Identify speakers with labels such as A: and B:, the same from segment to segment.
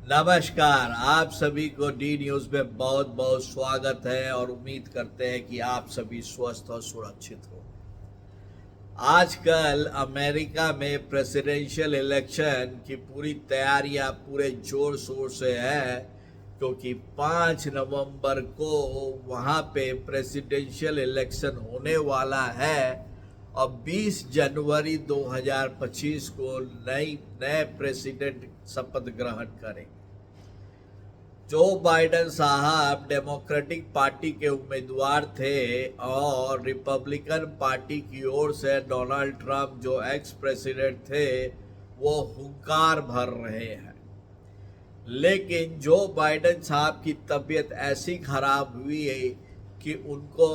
A: नमस्कार। आप सभी को डी न्यूज़ में बहुत बहुत स्वागत है और उम्मीद करते हैं कि आप सभी स्वस्थ और सुरक्षित हो। आजकल अमेरिका में प्रेसिडेंशियल इलेक्शन की पूरी तैयारियां पूरे जोर शोर से है, क्योंकि 5 नवंबर को वहां पे प्रेसिडेंशियल इलेक्शन होने वाला है और 20 जनवरी 2025 को नए प्रेसिडेंट शपथ ग्रहण करेंगे। जो बाइडेन साहब डेमोक्रेटिक पार्टी के उम्मीदवार थे और रिपब्लिकन पार्टी की ओर से डोनाल्ड ट्रंप जो एक्स प्रेसिडेंट थे वो हुंकार भर रहे हैं। लेकिन जो बाइडेन साहब की तबीयत ऐसी खराब हुई है कि उनको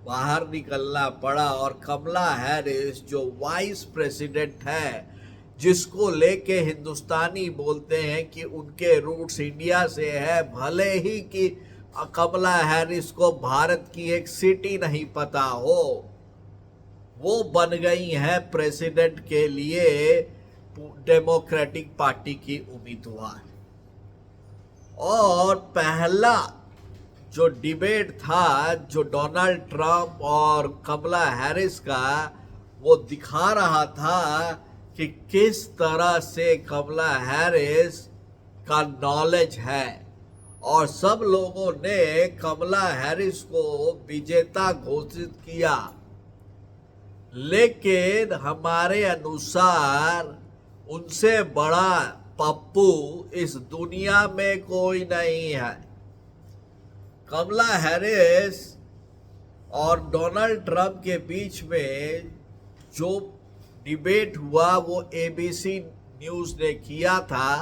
A: बाहर निकलना पड़ा और कमला हैरिस जो वाइस प्रेसिडेंट है, जिसको लेके हिंदुस्तानी बोलते हैं कि उनके रूट्स इंडिया से है, भले ही कि कमला हैरिस को भारत की एक सिटी नहीं पता हो, वो बन गई है प्रेसिडेंट के लिए डेमोक्रेटिक पार्टी की उम्मीदवार। और पहला जो डिबेट था जो डोनाल्ड ट्रंप और कमला हैरिस का, वो दिखा रहा था कि किस तरह से कमला हैरिस का नॉलेज है और सब लोगों ने कमला हैरिस को विजेता घोषित किया। लेकिन हमारे अनुसार उनसे बड़ा पप्पू इस दुनिया में कोई नहीं है। कमला हैरिस और डोनाल्ड ट्रंप के बीच में जो डिबेट हुआ वो एबीसी न्यूज़ ने किया था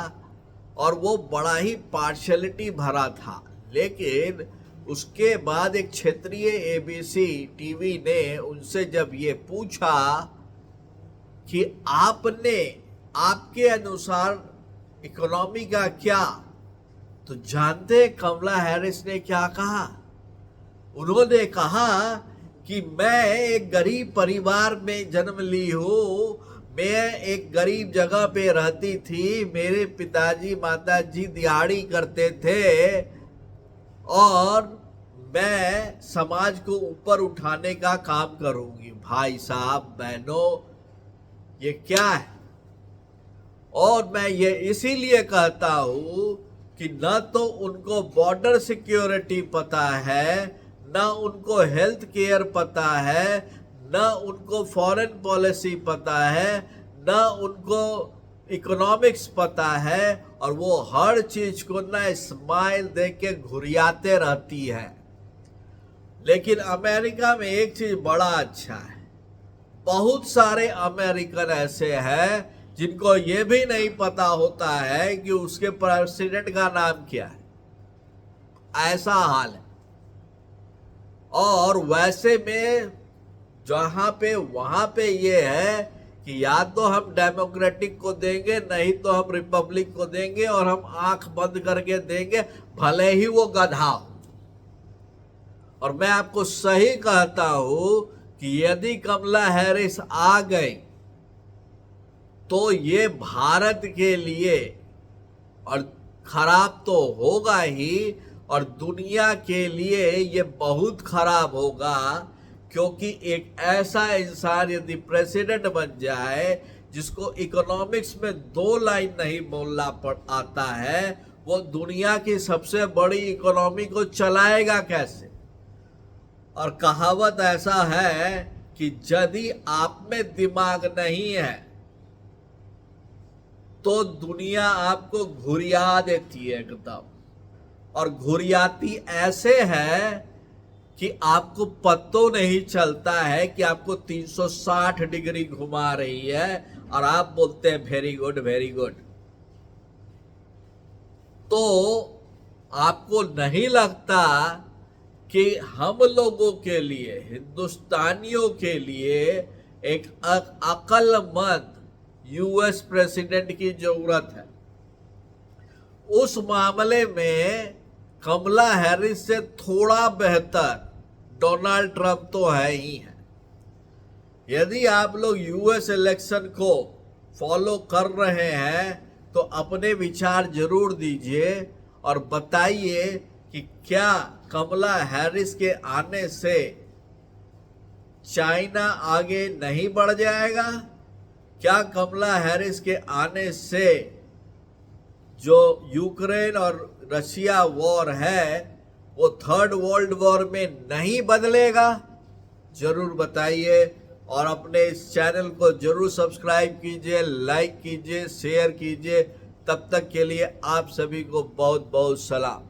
A: और वो बड़ा ही पार्शलिटी भरा था। लेकिन उसके बाद एक क्षेत्रीय एबीसी टीवी ने उनसे जब ये पूछा कि आपके अनुसार इकोनॉमी का क्या, तो जानते कमला हैरिस ने क्या कहा? उन्होंने कहा कि मैं एक गरीब परिवार में जन्म ली हूँ, मैं एक गरीब जगह पे रहती थी, मेरे पिताजी माताजी दिहाड़ी करते थे और मैं समाज को ऊपर उठाने का काम करूँगी। भाई साहब बहनों, ये क्या है? और मैं ये इसीलिए कहता हूँ कि न तो उनको बॉर्डर सिक्योरिटी पता है, न उनको हेल्थ केयर पता है, न उनको फॉरेन पॉलिसी पता है, न उनको इकोनॉमिक्स पता है, और वो हर चीज को ना स्माइल दे के घुरियाते रहती है। लेकिन अमेरिका में एक चीज बड़ा अच्छा है, बहुत सारे अमेरिकन ऐसे हैं जिनको ये भी नहीं पता होता है कि उसके प्रेसिडेंट का नाम क्या है। ऐसा हाल है। और वैसे में जहां पे वहां पे ये है कि या तो हम डेमोक्रेटिक को देंगे, नहीं तो हम रिपब्लिक को देंगे, और हम आंख बंद करके देंगे भले ही वो गधा हो। और मैं आपको सही कहता हूं कि यदि कमला हैरिस आ गई तो ये भारत के लिए और खराब तो होगा ही, और दुनिया के लिए ये बहुत खराब होगा, क्योंकि एक ऐसा इंसान यदि प्रेसिडेंट बन जाए जिसको इकोनॉमिक्स में 2 लाइन नहीं बोलना आता है, वो दुनिया की सबसे बड़ी इकोनॉमी को चलाएगा कैसे? और कहावत ऐसा है कि यदि आप में दिमाग नहीं है तो दुनिया आपको घुरिया देती है एकदम, और घुरियाती ऐसे है कि आपको पतो नहीं चलता है कि आपको 360 डिग्री घुमा रही है और आप बोलते हैं वेरी गुड वेरी गुड। तो आपको नहीं लगता कि हम लोगों के लिए, हिंदुस्तानियों के लिए एक अक्लमंद यूएस प्रेसिडेंट की जरूरत है? उस मामले में कमला हैरिस से थोड़ा बेहतर डोनाल्ड ट्रंप तो है ही है। यदि आप लोग यूएस इलेक्शन को फॉलो कर रहे हैं तो अपने विचार जरूर दीजिए और बताइए कि क्या कमला हैरिस के आने से चाइना आगे नहीं बढ़ जाएगा? क्या कमला हैरिस के आने से जो यूक्रेन और रशिया वॉर है वो थर्ड वर्ल्ड वॉर में नहीं बदलेगा? जरूर बताइए और अपने इस चैनल को जरूर सब्सक्राइब कीजिए, लाइक कीजिए, शेयर कीजिए। तब तक के लिए आप सभी को बहुत बहुत सलाम।